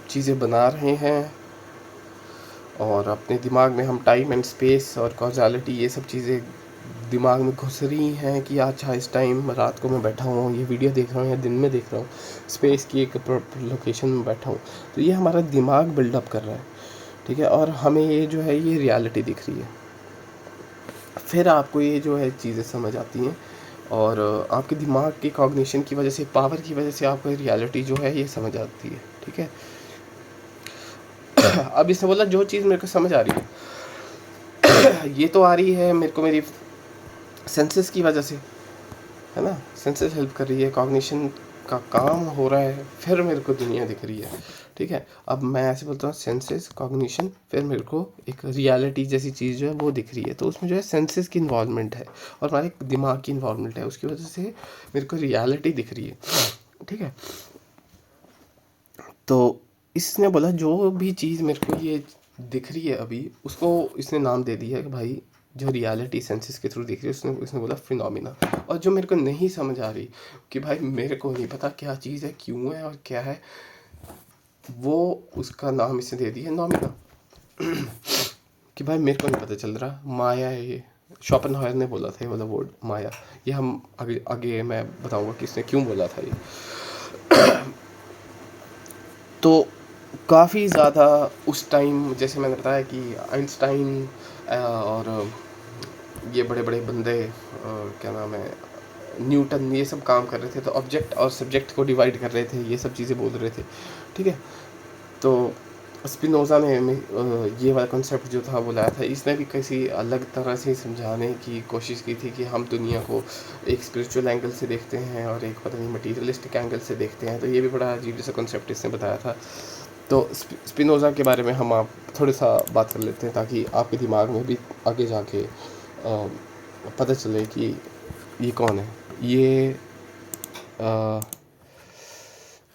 चीज़ें बना रहे हैं, और अपने दिमाग में हम टाइम एंड स्पेस और कॉजालिटी, ये सब चीज़ें दिमाग में घुस रही हैं कि अच्छा इस टाइम रात को मैं बैठा हूँ, ये वीडियो देख रहा हूँ, या दिन में देख रहा हूँ, स्पेस की एक लोकेशन में बैठा हूँ। तो ये हमारा दिमाग बिल्डअप कर रहा है, ठीक है, और हमें ये जो है ये रियलिटी दिख रही है। फिर आपको ये जो है चीज़ें समझ आती हैं, और आपके दिमाग की कॉग्निशन की वजह से, पावर की वजह से आपको रियलिटी जो है ये समझ आती है, ठीक है। अब इसने बोला जो चीज़ मेरे को समझ आ रही है ये तो आ रही है मेरे को मेरी सेंसेस की वजह से, है ना। सेंसेस हेल्प कर रही है, कॉग्निशन का काम हो रहा है, फिर मेरे को दुनिया दिख रही है, ठीक है। अब मैं ऐसे बोलता हूँ सेंसेस, कॉग्निशन, फिर मेरे को एक रियलिटी जैसी चीज़ जो है वो दिख रही है। तो उसमें जो है सेंसेस की इन्वॉल्वमेंट है, और हमारे दिमाग की इन्वॉल्वमेंट है, उसकी वजह से मेरे को रियलिटी दिख रही है, ठीक है। तो इसने बोला जो भी चीज़ मेरे को ये दिख रही है अभी, उसको इसने नाम दे दिया कि भाई जो रियलिटी सेंसेस के थ्रू दिख रही है, उसने उसने बोला फिनोमिना। और जो मेरे को नहीं समझ आ रही कि भाई मेरे को नहीं पता क्या चीज़ है, क्यों है और क्या है, वो उसका नाम इसने दे दिया नोमिना। कि भाई मेरे को नहीं पता चल रहा, माया है ये, शोपेनहायर ने बोला था ये वाला वर्ड माया। ये हम आगे आगे मैं बताऊंगा कि इसने क्यों बोला था ये। तो काफ़ी ज़्यादा उस टाइम, जैसे मैंने बताया कि आइंस्टाइन और ये बड़े बड़े बंदे, क्या नाम है, न्यूटन, ये सब काम कर रहे थे, तो ऑब्जेक्ट और सब्जेक्ट को डिवाइड कर रहे थे, ये सब चीज़ें बोल रहे थे। ठीक है। तो स्पिनोज़ा ने ये वाला कॉन्सेप्ट जो था वो लाया था। इसने भी किसी अलग तरह से समझाने की कोशिश की थी कि हम दुनिया को एक स्पिरिचुअल एंगल से देखते हैं और एक पता नहीं मटीरियलिस्टिक एंगल से देखते हैं। तो ये भी बड़ा अजीब जैसा कॉन्सेप्ट इसने बताया था। तो स्पिनोज़ा के बारे में हम आप थोड़ा सा बात कर लेते हैं, ताकि आपके दिमाग में भी आगे जाके पता चले कि ये कौन है। ये अ,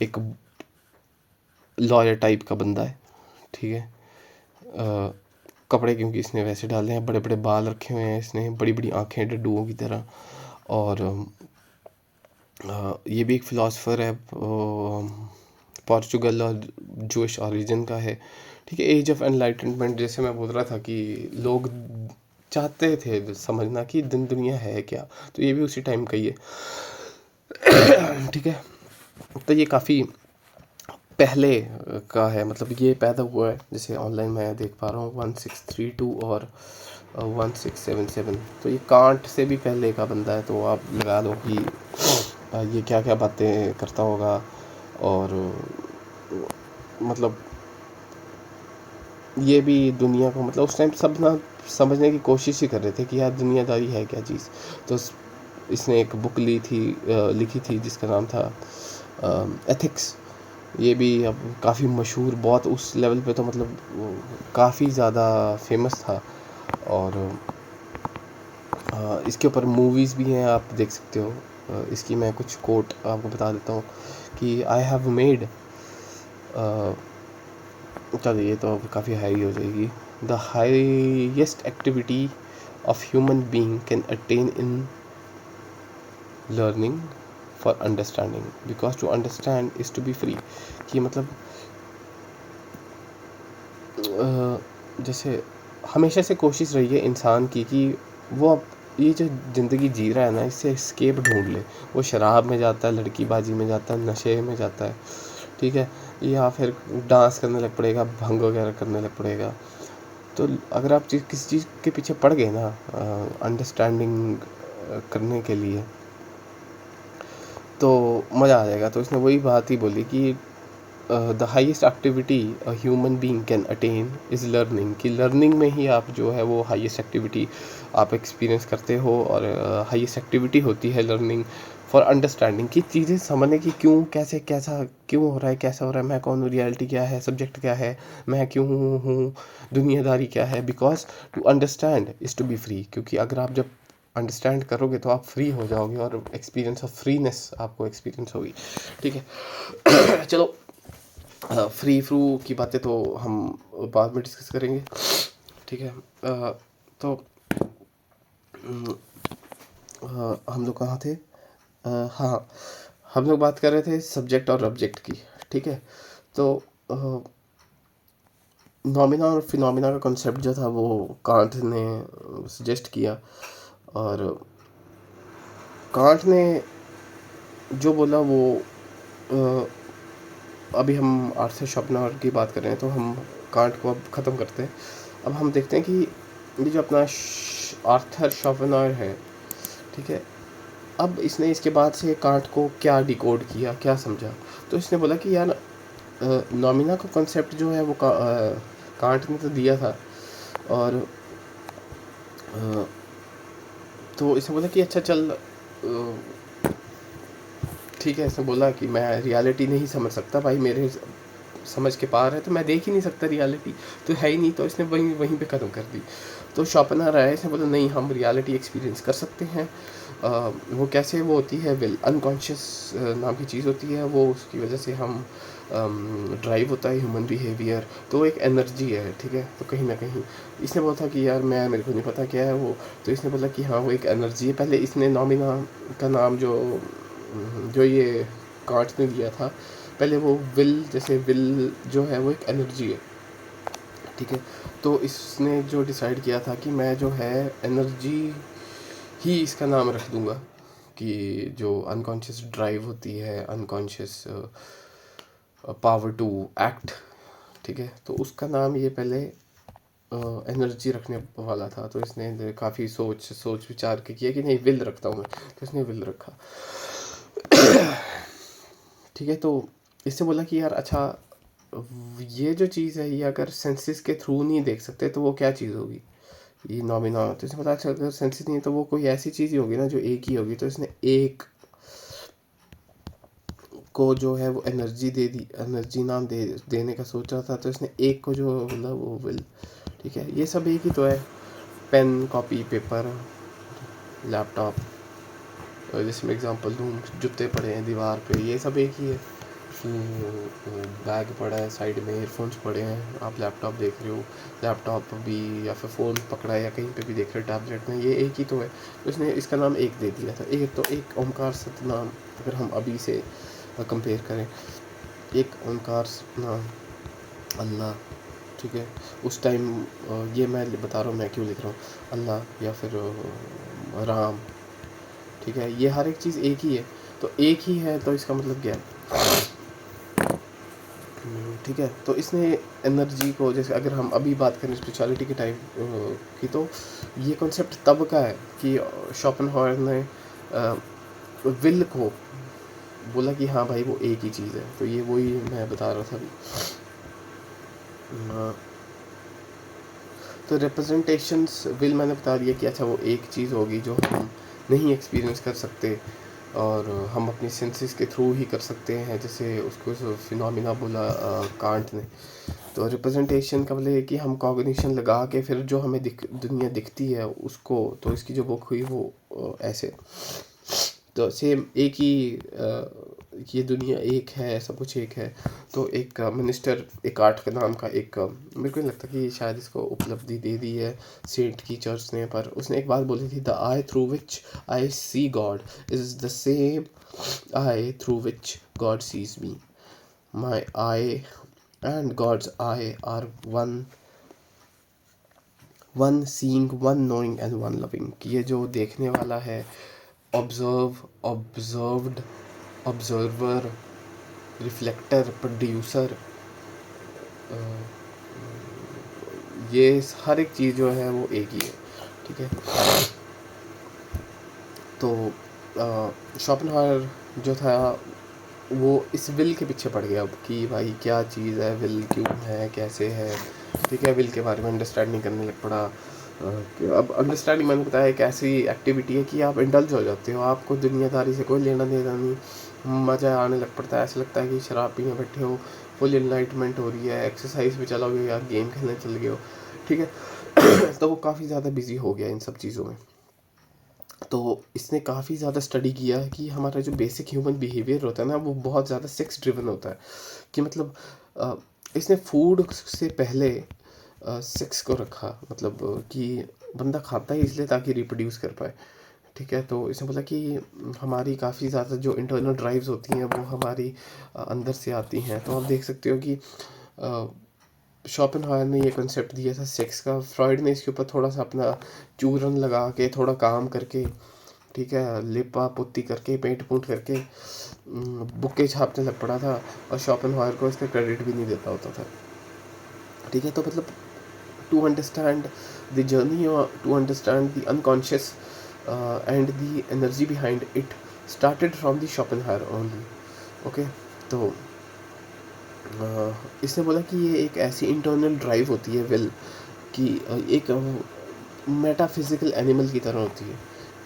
एक लॉयर टाइप का बंदा है। ठीक है। कपड़े क्योंकि इसने वैसे डाले हैं, बड़े बड़े बाल रखे हुए हैं इसने, बड़ी बड़ी आंखें डड्डुओं की तरह। और ये भी एक फ़िलासफ़र है, पोर्चुगल और जूइश ओरिजिन का है। ठीक है। एज ऑफ एनलाइटनमेंट, जैसे मैं बोल रहा था कि लोग चाहते थे समझना कि दिन दुनिया है क्या, तो ये भी उसी टाइम का ही है। ठीक है। तो ये काफ़ी पहले का है, मतलब ये पैदा हुआ है, जैसे ऑनलाइन मैं देख पा रहा हूँ 1632 और 1677। तो ये कांट से भी पहले का बंदा है। तो आप लगा लो कि ये क्या क्या बातें करता होगा। और मतलब ये भी दुनिया को, मतलब उस टाइम सब ना समझने की कोशिश ही कर रहे थे कि यार दुनियादारी है क्या चीज़। तो इसने एक बुक लिखी थी जिसका नाम था एथिक्स। ये भी अब काफ़ी मशहूर, बहुत उस लेवल पे, तो मतलब काफ़ी ज़्यादा फेमस था। और इसके ऊपर मूवीज़ भी हैं, आप देख सकते हो। इसकी मैं कुछ कोट आपको बता देता हूँ कि आई हैव मेड, चलिए ये तो अब काफ़ी हाई हो जाएगी। The highest activity of human being can attain in learning for understanding, because to understand is to be free. कि मतलब जैसे हमेशा से कोशिश रही है इंसान की कि वो अब ये जो ज़िंदगी जी रहा है ना, इससे एस्केप ढूंढ ले। वो शराब में जाता है, लड़की बाजी में जाता है, नशे में जाता है। ठीक है। या फिर डांस करने लग पड़ेगा, भंग वगैरह करने लग पड़ेगा। तो अगर आप किसी चीज़ के पीछे पड़ गए ना अंडरस्टैंडिंग करने के लिए, तो मज़ा आ जाएगा। तो इसने वही बात ही बोली कि the highest activity a human being can attain is learning. कि लर्निंग में ही आप जो है वो हाईएस्ट एक्टिविटी आप एक्सपीरियंस करते हो। और हाईएस्ट एक्टिविटी होती है लर्निंग फॉर अंडरस्टैंडिंग, की चीज़ें समझने की, क्यों कैसे कैसा क्यों हो रहा है, कैसा हो रहा है, मैं कौन हूँ, रियलिटी क्या है, सब्जेक्ट क्या है, मैं क्यों हूँ, दुनियादारी क्या है। Because to understand is to be free. क्योंकि अगर आप जब अंडरस्टैंड करोगे तो आप फ्री हो जाओगे, और एक्सपीरियंस ऑफ फ्रीनेस आपको एक्सपीरियंस होगी। ठीक है। चलो, फ्री फ्रू की बातें तो हम बाद में डिस्कस करेंगे। ठीक है। तो हम लोग कहाँ थे? हाँ, हम लोग बात कर रहे थे सब्जेक्ट और ऑब्जेक्ट की। ठीक है। तो नॉमिना और फिनोमिना का कॉन्सेप्ट जो था वो कांट ने सजेस्ट किया। और कांट ने जो बोला वो अ, अभी हम आर्थर शोपेनहावर की बात कर रहे हैं, तो हम कांट को अब ख़त्म करते हैं। अब हम देखते हैं कि ये जो अपना आर्थर शोपेनहावर है, ठीक है, अब इसने इसके बाद से कांट को क्या डिकोड किया, क्या समझा। तो इसने बोला कि यार नॉमिना का कॉन्सेप्ट जो है वो कांट ने तो दिया था। और अ, तो इसने बोला कि अच्छा चल, ठीक है। इसने बोला कि मैं रियलिटी नहीं समझ सकता भाई, मेरे समझ के पार है, तो मैं देख ही नहीं सकता, रियलिटी तो है ही नहीं। तो इसने वहीं वहीं पे ख़त्म कर दी। तो शॉपेनहावर आया, इसने बोला नहीं, हम रियलिटी एक्सपीरियंस कर सकते हैं। वो कैसे, वो होती है विल, अनकॉन्शियस नाम की चीज़ होती है वो, उसकी वजह से हम ड्राइव होता है ह्यूमन बिहेवियर। तो वो एक एनर्जी है। ठीक है। तो कहीं ना कहीं इसने बोला था कि यार मेरे को नहीं पता क्या है वो। तो इसने बोला कि हाँ वो एक एनर्जी है। पहले इसने नॉमिना का नाम जो जो ये कांट ने दिया था, पहले वो विल, जैसे विल जो है वो एक एनर्जी है। ठीक है। तो इसने जो डिसाइड किया था कि मैं जो है एनर्जी ही इसका नाम रख दूंगा, कि जो अनकॉन्शियस ड्राइव होती है, अनकॉन्शियस पावर टू एक्ट, ठीक है, तो उसका नाम ये पहले एनर्जी रखने वाला था। तो इसने काफ़ी सोच विचार के किया कि नहीं विल रखता हूँ मैं, तो इसने विल रखा। ठीक है, तो इससे बोला कि यार अच्छा, ये जो चीज़ है ये अगर सेंसेस के थ्रू नहीं देख सकते तो वो क्या चीज़ होगी, ये नॉमिना। तो इसने पता, अच्छा अगर सेंसेस नहीं है तो वो कोई ऐसी चीज़ ही होगी ना जो एक ही होगी। तो इसने एक को जो है वो एनर्जी दे दी, एनर्जी नाम देने का सोच रहा था। तो इसने एक को जो बोला वो विल। ठीक है, ये सब एक ही तो है, पेन, कॉपी, पेपर, लैपटॉप। जैसे मैं एग्जांपल दूँ, जूते पड़े हैं दीवार पे, ये सब एक ही है। बैग पड़ा है साइड में, ईयरफोन्स पड़े हैं, आप लैपटॉप देख रहे हो, लैपटॉप भी या फिर फ़ोन पकड़ा है या कहीं पे भी देख रहे हो टैबलेट में, ये एक ही तो है। तो इसने इसका नाम एक दे दिया था। एक तो एक ओमकार सतनाम, अगर हम अभी से कंपेयर करें, एक ओमकार सतनाम अल्लाह। ठीक है, उस टाइम ये मैं बता रहा हूँ मैं क्यों लिख रहा हूँ अल्लाह या फिर राम। ठीक है, ये हर एक चीज़ एक ही है, तो एक ही है तो इसका मतलब क्या है। ठीक है, तो इसने एनर्जी को, जैसे अगर हम अभी बात करें स्पिरिचुअलिटी के टाइम की, तो ये कॉन्सेप्ट तब का है कि शोपेनहावर ने विल को बोला कि हाँ भाई वो एक ही चीज़ है। तो ये वही मैं बता रहा था अभी। तो रिप्रेजेंटेशंस विल मैंने बता दिया कि अच्छा वो एक चीज़ होगी जो हम नहीं एक्सपीरियंस कर सकते और हम अपनी सेंसेस के थ्रू ही कर सकते हैं, जैसे उसको फिनोमिना बोला कांट ने। तो रिप्रेजेंटेशन का मतलब ये कि हम कॉग्निशन लगा के फिर जो हमें दुनिया दिखती है उसको, तो इसकी जो बुक हुई वो ऐसे, तो सेम एक ही ये दुनिया एक है, सब कुछ एक है। तो एक मिनिस्टर, एक आर्ट का नाम का एक मेरे को नहीं लगता कि शायद इसको उपलब्धि दे दी है सेंट की चर्च ने, पर उसने एक बात बोली थी, the eye through which I see God is the same eye through which God sees me, my eye and God's eye are one, one seeing, one knowing and one loving. ये जो देखने वाला है, ऑब्जर्व्ड, ऑब्जर्वर, रिफ्लेक्टर, प्रोड्यूसर, ये हर एक चीज़ जो है वो एक ही है। ठीक है, तो शोपेनहावर जो था वो इस विल के पीछे पड़ गया अब कि भाई क्या चीज़ है विल, क्यों है, कैसे है। ठीक है, विल के बारे में अंडरस्टैंडिंग करने लग पड़ा। अब अंडरस्टैंडिंग मैंने बताया एक ऐसी एक्टिविटी है कि आप इंडल्ज हो जाते हो, आपको दुनियादारी से कोई लेना देना नहीं, मज़ा आने लग पड़ता है। ऐसा लगता है कि शराब पीने बैठे हो, फुल इनलाइटमेंट हो रही है, एक्सरसाइज पे चलोगे या गेम खेलने चल गए हो। ठीक है, तो वो काफ़ी ज़्यादा बिजी हो गया इन सब चीज़ों में। तो इसने काफ़ी ज़्यादा स्टडी किया कि हमारा जो बेसिक ह्यूमन बिहेवियर होता है ना वो बहुत ज़्यादा सेक्स ड्रिवन होता है। कि मतलब इसने फूड से पहले सेक्स को रखा, मतलब कि बंदा खाता ही इसलिए ताकि रिप्रोड्यूस कर पाए। ठीक है, तो इसने बोला कि हमारी काफ़ी ज़्यादा जो इंटरनल ड्राइव्स होती हैं वो हमारी अंदर से आती हैं। तो आप देख सकते हो कि शोपेनहावर ने ये कॉन्सेप्ट दिया था सेक्स का, फ्रॉइड ने इसके ऊपर थोड़ा सा अपना चूरन लगा के, थोड़ा काम करके, ठीक है, लिपा पुत्ती करके, पेंट पूंट करके बुकें छापने लग पड़ा था, और शोपेनहावर को इसका क्रेडिट भी नहीं देता होता था। ठीक है, तो मतलब to understand the journey, to understand the unconscious and the energy behind it started from the Schopenhauer only. Okay, तो इसने बोला कि ये एक ऐसी इंटरनल ड्राइव होती है विल कि एक मेटाफिजिकल एनिमल की तरह होती है।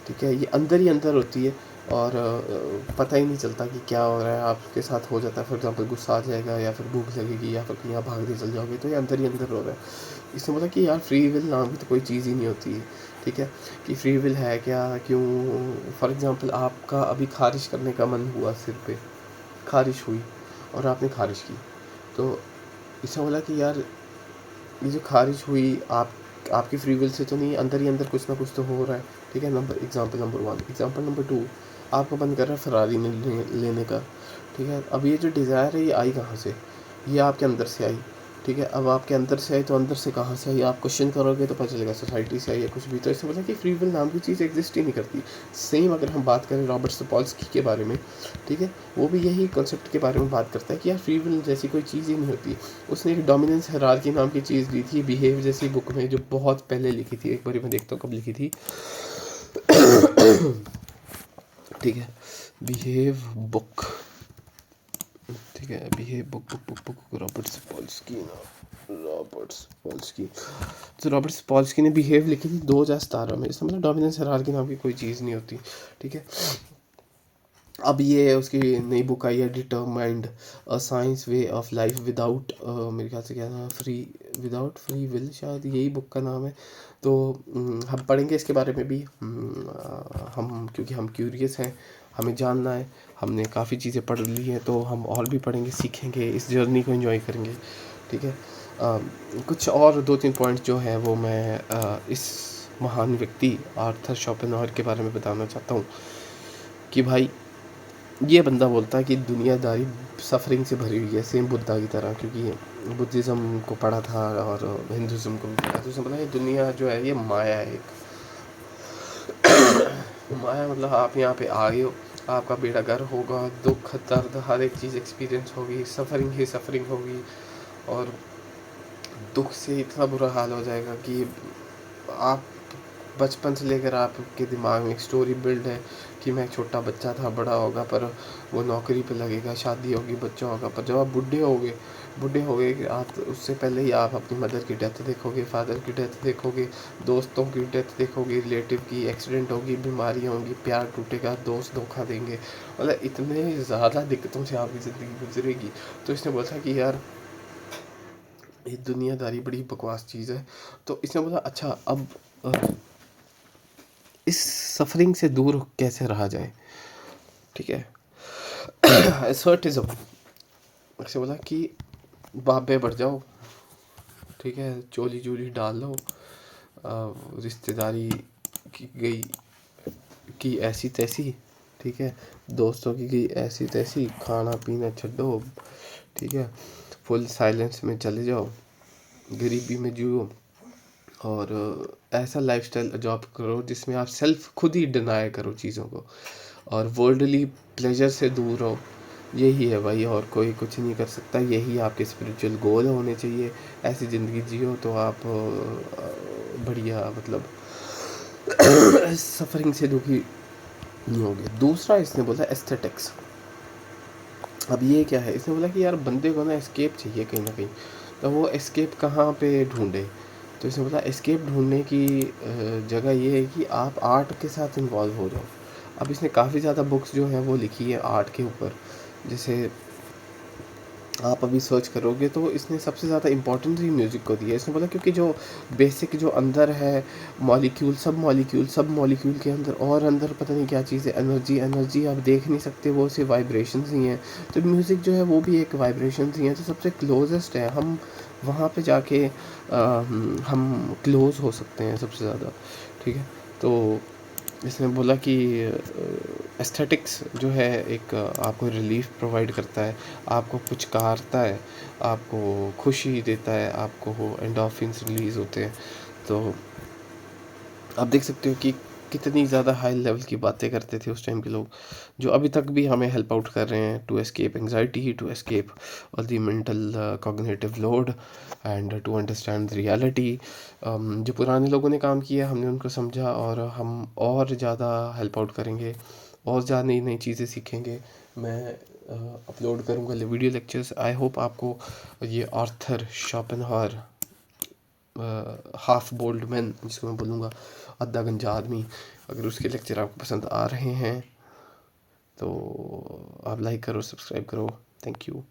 ठीक है, ये अंदर ही अंदर होती है और पता ही नहीं चलता कि क्या हो रहा है आपके साथ हो जाता है। फॉर एग्जांपल गुस्सा आ जाएगा या फिर भूख लगेगी या फिर कहीं आप भागने चल जाओगे, तो ये अंदर ही अंदर हो रहा है। इसने बोला कि यार फ्री विल नाम की तो कोई चीज़ ही नहीं होती है। ठीक है, कि फ्री विल है क्या, क्यों। फॉर एग्ज़ाम्पल आपका अभी खारिश करने का मन हुआ, सिर पे खारिश हुई और आपने खारिश की, तो इसने बोला कि यार ये जो खारिश हुई आपकी फ्री विल से तो नहीं, अंदर ही अंदर कुछ ना कुछ तो हो रहा है। ठीक है, एग्जांपल नंबर 1। एग्जांपल नंबर 2, आपका मन कर रहा है फरारी लेने का। ठीक है, अब ये जो डिज़ायर है ये आई कहाँ से, ये आपके अंदर से आई। ठीक है। अब आपके अंदर से आई तो अंदर से कहाँ से आई, आप क्वेश्चन करोगे तो पता चलेगा सोसाइटी से आई या कुछ भी। तो इससे बोला कि फ्री विल नाम की चीज़ एग्जिस्ट ही नहीं करती। सेम अगर हम बात करें रॉबर्ट सपोल्स्की के बारे में, ठीक है, वो भी यही कॉन्सेप्ट के बारे में बात करता है कि यार फ्री विल जैसी कोई चीज़ ही नहीं होती। उसने एक डोमिनेंस हायरार्की नाम की चीज़ दी थी बिहेव जैसी बुक में, जो बहुत पहले लिखी थी। एक बार मैं देखता हूँ कब लिखी थी। ठीक है, बिहेव बुक, ठीक है, Behave book book book book Robert Sapolsky ना, रॉबर्ट सपोल्स्की। तो रॉबर्ट सपोल्स्की ने बिहेव लिखी थी 2017 में। इसमें मतलब डोमिनेंस हायरार्की नाम की कोई चीज़ नहीं होती, ठीक है। अब ये उसकी नई बुक आई है, determined a science way of life without, मेरे ख्याल से क्या नाम, विदाउट फ्री विल, शायद यही बुक का नाम है। तो हम पढ़ेंगे इसके बारे में भी। हम क्योंकि हम क्यूरियस हैं, हमें जानना है, हमने काफ़ी चीज़ें पढ़ ली हैं, तो हम और भी पढ़ेंगे, सीखेंगे, इस जर्नी को एंजॉय करेंगे, ठीक है। कुछ और 2-3 पॉइंट जो है वो मैं इस महान व्यक्ति आर्थर शोपेनहावर के बारे में बताना चाहता हूँ कि भाई ये बंदा बोलता है कि दुनियादारी सफरिंग से भरी हुई है, सेम बुद्धा की तरह। क्योंकि बुद्धिज़्म को पढ़ा था और हिंदुज़्म को भी पढ़ा, तो उसने बोला ये दुनिया जो है ये माया है एक। माया मतलब आप यहाँ पे आ गए हो, आपका बेड़ा गर्क होगा, दुख दर्द हर एक चीज़ एक्सपीरियंस होगी, सफरिंग ही सफरिंग होगी, और दुख से इतना बुरा हाल हो जाएगा कि आप बचपन से लेकर आपके दिमाग में एक स्टोरी बिल्ड है कि मैं एक छोटा बच्चा था, बड़ा होगा पर वो नौकरी पे लगेगा, शादी होगी, बच्चा होगा, पर जब आप बूढ़े होगे आप, उससे पहले ही आप अपनी मदर की डेथ देखोगे, फादर की डेथ देखोगे, दोस्तों की डेथ देखोगे, रिलेटिव की एक्सीडेंट होगी, बीमारियाँ होंगी, प्यार टूटेगा, दोस्त धोखा देंगे, मतलब इतने ज़्यादा दिक्कतों से आपकी ज़िंदगी गुजरेगी। तो इसने बोला कि यार ये दुनियादारी बड़ी बकवास चीज़ है। तो इसने बोला अच्छा अब इस सफरिंग से दूर कैसे रहा जाए, ठीक है। एसर्टिज्म, ऐसे बोला कि बाबे बढ़ जाओ, ठीक है, चोली चोली डाल लो, रिश्तेदारी की गई की ऐसी तैसी, ठीक है, दोस्तों की गई ऐसी तैसी, खाना पीना छड्डो, ठीक है, फुल साइलेंस में चले जाओ, गरीबी में जियो, और ऐसा लाइफस्टाइल अडॉप्ट करो जिसमें आप सेल्फ खुद ही डिनाई करो चीज़ों को, और वर्ल्डली प्लेजर से दूर हो। यही है भाई, और कोई कुछ नहीं कर सकता, यही आपके स्पिरिचुअल गोल होने चाहिए। ऐसी ज़िंदगी जियो तो आप बढ़िया, मतलब सफरिंग से दुखी नहीं होगे। दूसरा इसने बोला एस्थेटिक्स। अब ये क्या है, इसने बोला कि यार बंदे को ना एस्केप चाहिए कहीं ना कहीं, तो वो एस्केप कहाँ पे ढूंढे। तो इसने बोला एस्केप ढूंढने की जगह ये है कि आप आर्ट के साथ इन्वॉल्व हो जाओ। अब इसने काफ़ी ज़्यादा बुक्स जो हैं वो लिखी है आर्ट के ऊपर। जैसे आप अभी सर्च करोगे तो इसने सबसे ज़्यादा इम्पोर्टेंस ही म्यूज़िक को दी है। इसने बोला क्योंकि जो बेसिक जो अंदर है सब मॉलिक्यूल के अंदर, और अंदर पता नहीं क्या चीज़ है, एनर्जी आप देख नहीं सकते, वो सिर्फ वाइब्रेशंस ही हैं। तो म्यूज़िक जो है वो भी एक वाइब्रेशंस ही हैं, तो सबसे क्लोजेस्ट है। हम वहाँ पे जाके हम क्लोज़ हो सकते हैं सबसे ज़्यादा, ठीक है। तो इसने बोला कि एस्थेटिक्स जो है एक आपको रिलीफ प्रोवाइड करता है, आपको पुचकारता है, आपको खुशी देता है, आपको एंडोर्फिन्स रिलीज़ होते हैं। तो आप देख सकते हो कि कितनी ज़्यादा हाई लेवल की बातें करते थे उस टाइम के लोग, जो अभी तक भी हमें हेल्प आउट कर रहे हैं to escape anxiety, to escape all the mental cognitive load, and to understand the reality. जो पुराने लोगों ने काम किया हमने उनको समझा, और हम और ज़्यादा हेल्प आउट करेंगे, और ज़्यादा नई नई चीज़ें सीखेंगे। मैं अपलोड करूँगा वीडियो लेक्चर्स। आई होप आपको ये Arthur Schopenhauer, half bold man जिसको मैं बोलूँगा आधा गंजा आदमी, अगर उसके लेक्चर आपको पसंद आ रहे हैं तो आप लाइक करो, सब्सक्राइब करो। Thank you.